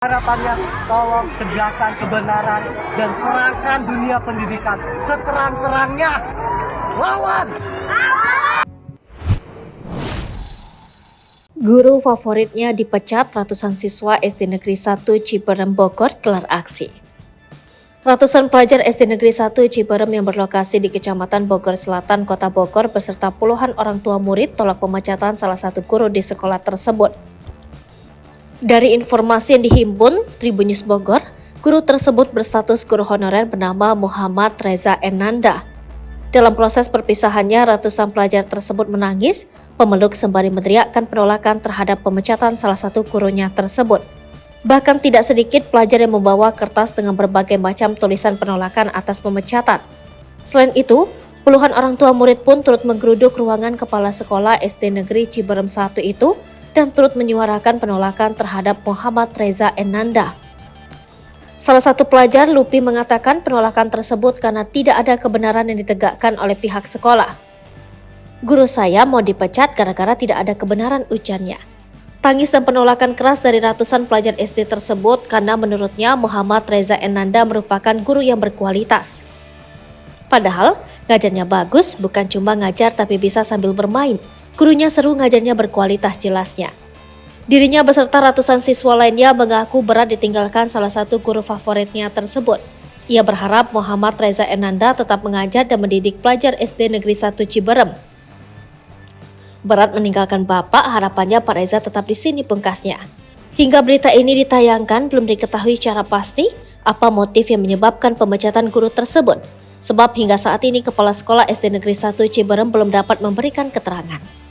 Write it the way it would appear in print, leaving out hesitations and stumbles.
Harapannya, tolong tegakkan kebenaran dan terangkan dunia pendidikan seterang-terangnya. Lawan! Guru favoritnya dipecat, ratusan siswa SD Negeri 1 Ciberem Bogor gelar aksi. Ratusan pelajar SD Negeri 1 Ciberem yang berlokasi di Kecamatan Bogor Selatan, Kota Bogor beserta puluhan orang tua murid tolak pemecatan salah satu guru di sekolah tersebut. Dari informasi yang dihimpun Tribun News Bogor, guru tersebut berstatus guru honorer bernama Muhammad Reza Enanda. Dalam proses perpisahannya, ratusan pelajar tersebut menangis, pemeluk sembari meneriakkan penolakan terhadap pemecatan salah satu gurunya tersebut. Bahkan tidak sedikit pelajar yang membawa kertas dengan berbagai macam tulisan penolakan atas pemecatan. Selain itu, puluhan orang tua murid pun turut menggeruduk ruangan kepala sekolah SD Negeri Ciberem 1 itu dan turut menyuarakan penolakan terhadap Muhammad Reza Enanda. Salah satu pelajar, Lupi, mengatakan penolakan tersebut karena tidak ada kebenaran yang ditegakkan oleh pihak sekolah. Guru saya mau dipecat gara-gara tidak ada kebenaran, ujarnya. Tangis dan penolakan keras dari ratusan pelajar SD tersebut karena menurutnya Muhammad Reza Enanda merupakan guru yang berkualitas. Padahal ngajarnya bagus, bukan cuma ngajar tapi bisa sambil bermain. Gurunya seru, ngajarnya berkualitas, jelasnya. Dirinya beserta ratusan siswa lainnya mengaku berat ditinggalkan salah satu guru favoritnya tersebut. Ia berharap Muhammad Reza Enanda tetap mengajar dan mendidik pelajar SD Negeri 1 Ciberem. Berat meninggalkan bapak, harapannya Pak Reza tetap di sini, pungkasnya. Hingga berita ini ditayangkan, belum diketahui secara pasti apa motif yang menyebabkan pemecatan guru tersebut. Sebab hingga saat ini Kepala Sekolah SD Negeri 1 Ciberem belum dapat memberikan keterangan.